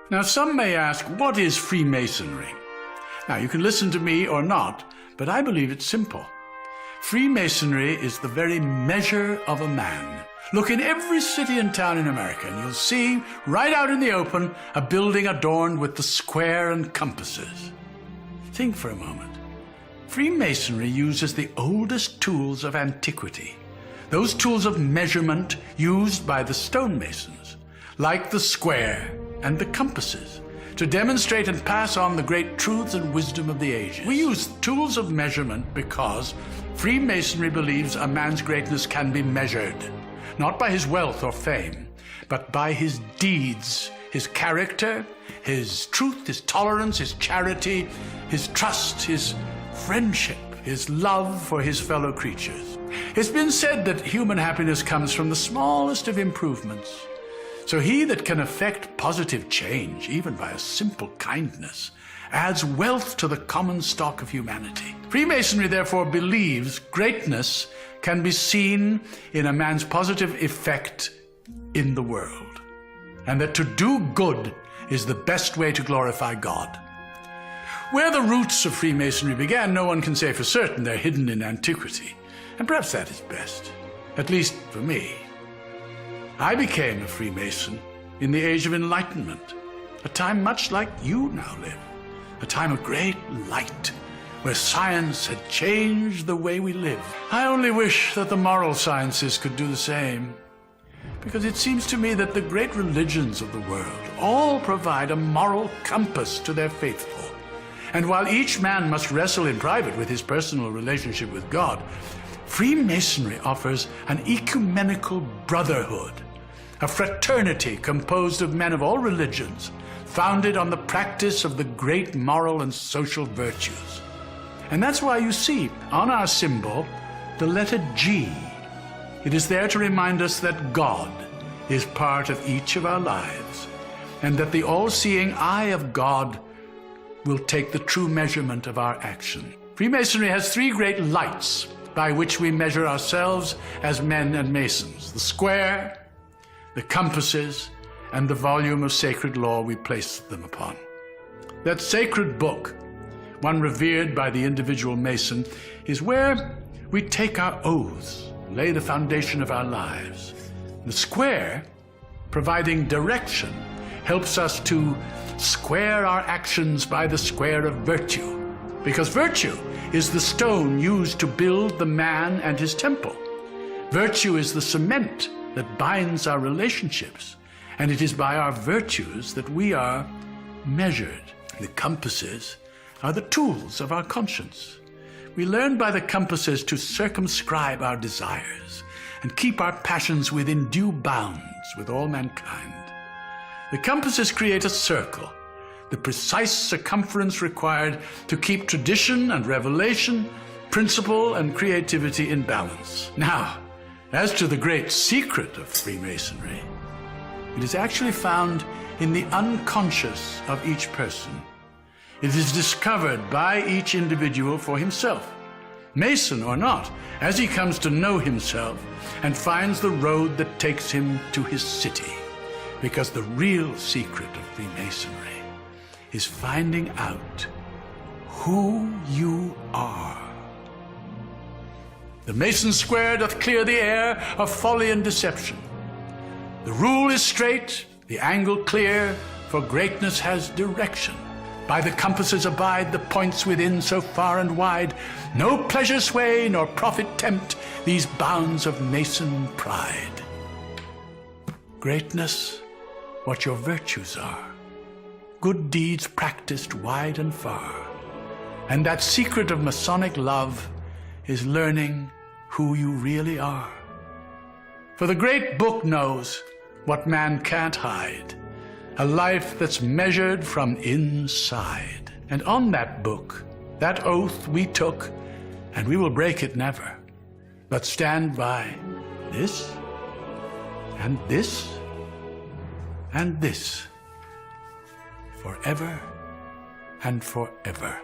Now, some may ask, what is Freemasonry? Now, you can listen to me or not, but I believe it's simple. Freemasonry is the very measure of a man. Look in every city and town in America, and you'll see, right out in the open, a building adorned with the square and compasses. Think for a moment. Freemasonry uses the oldest tools of antiquity, those tools of measurement used by the stonemasons, like the square and the compasses, to demonstrate and pass on the great truths and wisdom of the ages. We use tools of measurement because Freemasonry believes a man's greatness can be measured, not by his wealth or fame, but by his deeds, his character, his truth, his tolerance, his charity, his trust, his friendship, his love for his fellow creatures. It's been said that human happiness comes from the smallest of improvements. So he that can effect positive change, even by a simple kindness, adds wealth to the common stock of humanity. Freemasonry therefore believes greatness can be seen in a man's positive effect in the world, and that to do good is the best way to glorify God. Where the roots of Freemasonry began, no one can say for certain. They're hidden in antiquity, and perhaps that is best, at least for me. I became a Freemason in the Age of Enlightenment, a time much like you now live, a time of great light, where science had changed the way we live. I only wish that the moral sciences could do the same, because it seems to me that the great religions of the world all provide a moral compass to their faithful. And while each man must wrestle in private with his personal relationship with God, Freemasonry offers an ecumenical brotherhood, a fraternity composed of men of all religions, founded on the practice of the great moral and social virtues. And that's why you see on our symbol the letter G. It is there to remind us that God is part of each of our lives, and that the all-seeing eye of God will take the true measurement of our action. Freemasonry has three great lights by which we measure ourselves as men and masons: the square, the compasses, and the volume of sacred law we place them upon. That sacred book, one revered by the individual mason, is where we take our oaths, lay the foundation of our lives. The square, providing direction, helps us to square our actions by the square of virtue, because virtue is the stone used to build the man and his temple. Virtue is the cement that binds our relationships, and it is by our virtues that we are measured. The compasses are the tools of our conscience. We learn by the compasses to circumscribe our desires and keep our passions within due bounds with all mankind. The compasses create a circle, the precise circumference required to keep tradition and revelation, principle and creativity in balance. Now, as to the great secret of Freemasonry, it is actually found in the unconscious of each person. It is discovered by each individual for himself, Mason or not, as he comes to know himself and finds the road that takes him to his city. Because the real secret of Freemasonry is finding out who you are. The Mason square doth clear the air of folly and deception. The rule is straight, the angle clear, for greatness has direction. By the compasses abide the points within so far and wide. No pleasure sway nor profit tempt these bounds of Mason pride. Greatness, what your virtues are, good deeds practiced wide and far. And that secret of Masonic love is learning who you really are. For the great book knows what man can't hide, a life that's measured from inside. And on that book, that oath we took, and we will break it never, but stand by this, and this, and this, forever and forever.